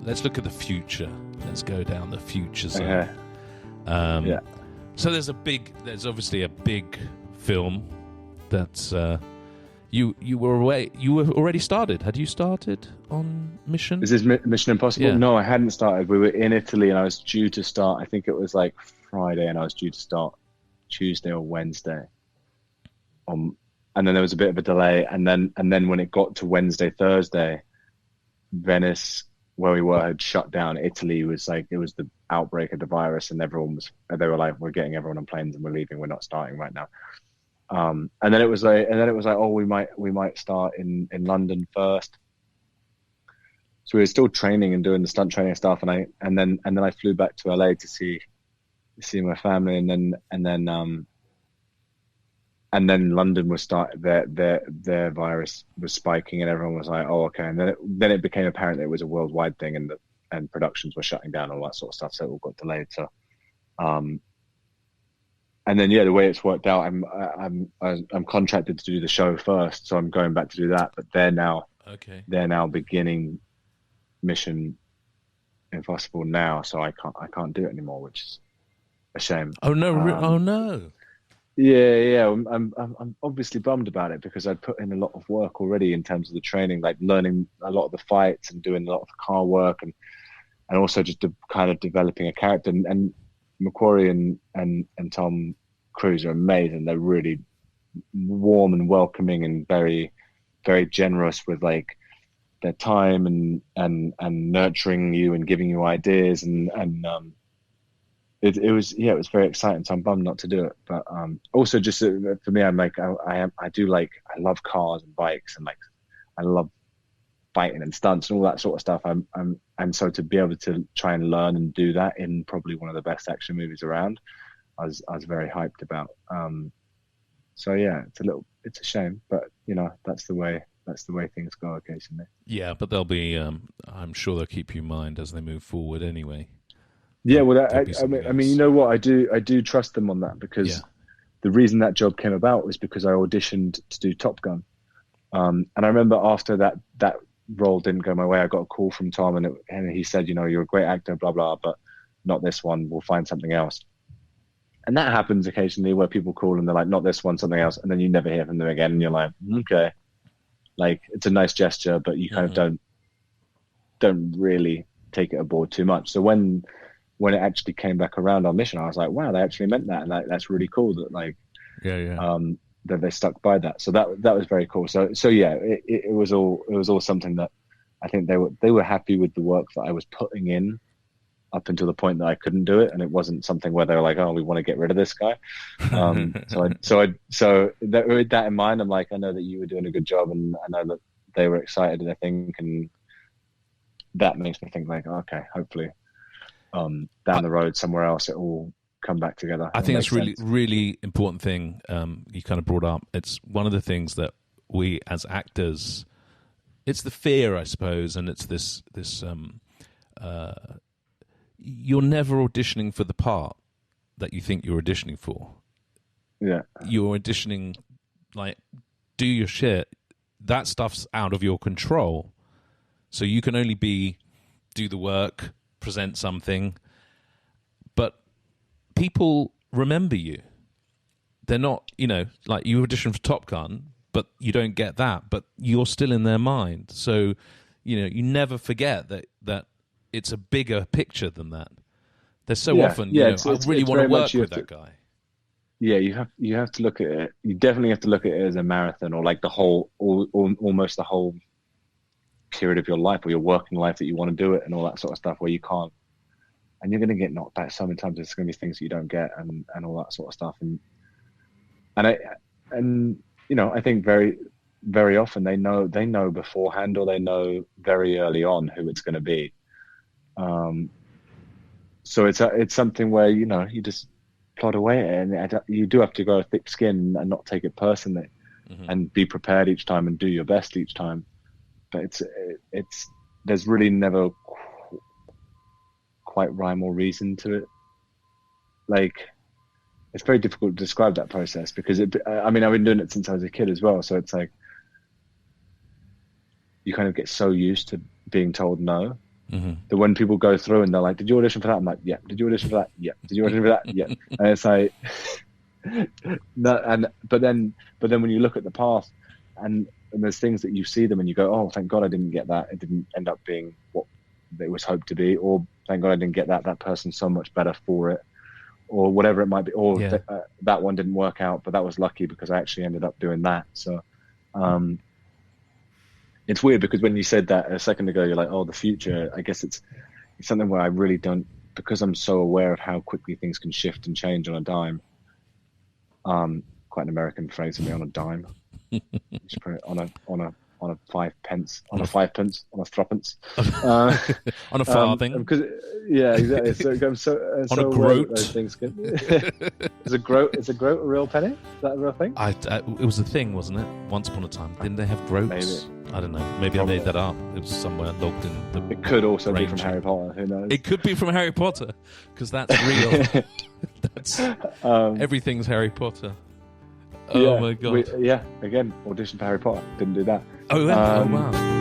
let's look at the future. Let's go down the future zone. Okay. Yeah. So there's obviously a big film that's you were away. You were already started. Had you started on Mission? Is this Mission Impossible? Yeah. No, I hadn't started. We were in Italy, and I was due to start. I think it was like Friday, and I was due to start Tuesday or Wednesday. And then there was a bit of a delay, and then when it got to Wednesday, Thursday, Venice, where we were, had shut down. It was the outbreak of the virus, and they were like, we're getting everyone on planes and we're leaving. We're not starting right now. And then it was like, oh, we might start in London first. So we were still training and doing the stunt training stuff, and then I flew back to LA to see my family, and then London was their virus was spiking, and everyone was like, oh, okay. And then it became apparent that it was a worldwide thing, and productions were shutting down, all that sort of stuff. So it all got delayed. So, and then the way it's worked out, I'm contracted to do the show first, so I'm going back to do that. But they're now beginning Mission Impossible now, so I can't do it anymore, which is a shame. Oh no! Oh no! Yeah. I'm obviously bummed about it, because I'd put in a lot of work already in terms of the training, like learning a lot of the fights and doing a lot of the car work, and also just kind of developing a character. And Macquarie and Tom Cruise are amazing. They're really warm and welcoming and very, very generous with like their time and nurturing you and giving you ideas, and it was very exciting. So I'm bummed not to do it, but also just for me, I'm like I love cars and bikes, and like I love fighting and stunts and all that sort of stuff. And so to be able to try and learn and do that in probably one of the best action movies around, I was very hyped about. So yeah, it's a shame, but that's the way things go occasionally. Yeah, but they'll be. I'm sure they'll keep you in mind as they move forward anyway. Yeah, well, I mean, you know what? I do trust them on that, because the reason that job came about was because I auditioned to do Top Gun, and I remember after that role didn't go my way, I got a call from Tom, and he said, you're a great actor, blah blah, but not this one. We'll find something else. And that happens occasionally, where people call and they're like, not this one, something else, and then you never hear from them again, and you're like, okay, like it's a nice gesture, but you kind of don't really take it aboard too much. So when it actually came back around on Mission, I was like, wow, they actually meant that, and that's really cool that that they stuck by that. So that was very cool. So yeah, it was all something that I think they were happy with the work that I was putting in up until the point that I couldn't do it, and it wasn't something where they were like, oh, we want to get rid of this guy. So with that in mind, I'm like, I know that you were doing a good job, and I know that they were excited, I think, and that makes me think like, okay, hopefully down the road somewhere else it will come back together. I think that's really, really important thing you kind of brought up. It's one of the things that we as actors, it's the fear, I suppose, and it's this you're never auditioning for the part that you think you're auditioning for. Yeah. You're auditioning, like, do your shit. That stuff's out of your control. So you can only do the work, present something, but people remember you. They're not, like you audition for Top Gun, but you don't get that, but you're still in their mind. So, you never forget that it's a bigger picture than that. There's so often, I really want to work with that guy. Yeah, you have to look at it. You definitely have to look at it as a marathon, or like almost the whole period of your life, or your working life, that you want to do it and all that sort of stuff, where you can't, and you're going to get knocked back so many times. There's going to be things that you don't get, and all that sort of stuff. And I think very, very often they know beforehand, or they know very early on who it's going to be. So it's something where you just plod away at it, and you do have to grow a thick skin and not take it personally, and be prepared each time and do your best each time. But there's really never quite rhyme or reason to it. Like, it's very difficult to describe that process, because I've been doing it since I was a kid as well. So it's like you kind of get so used to being told no, That when people go through and they're like, "Did you audition for that?" I'm like, "Yeah." "Did you audition for that?" "Yeah." "Did you audition for that?" "Yeah." And it's like, no, but then when you look at the past, and there's things that you see them and you go, "Oh, thank God I didn't get that. It didn't end up being what it was hoped to be," or "Thank God I didn't get that. That person's so much better for it," or whatever it might be, or that one didn't work out, but that was lucky because I actually ended up doing that. So it's weird because when you said that a second ago, you're like, "Oh, the future." I guess it's something where I really don't, because I'm so aware of how quickly things can shift and change on a dime. Quite an American phrase for me, on a dime. Just put it on a 5 pence, on a 5 pence, on a threepence, on a farthing. Because exactly. So I'm so on a aware groat. that those things can. Is a groat a real penny? Is that a real thing? It was a thing, wasn't it? Once upon a time, didn't they have groats? Maybe. I don't know. Maybe Probably. I made that up. It was somewhere logged in the. It could also range. be from Harry Potter. Who knows? It could be from Harry Potter because that's real. That's everything's Harry Potter. Oh my God! Again, audition for Harry Potter. Didn't do that. Oh, wow.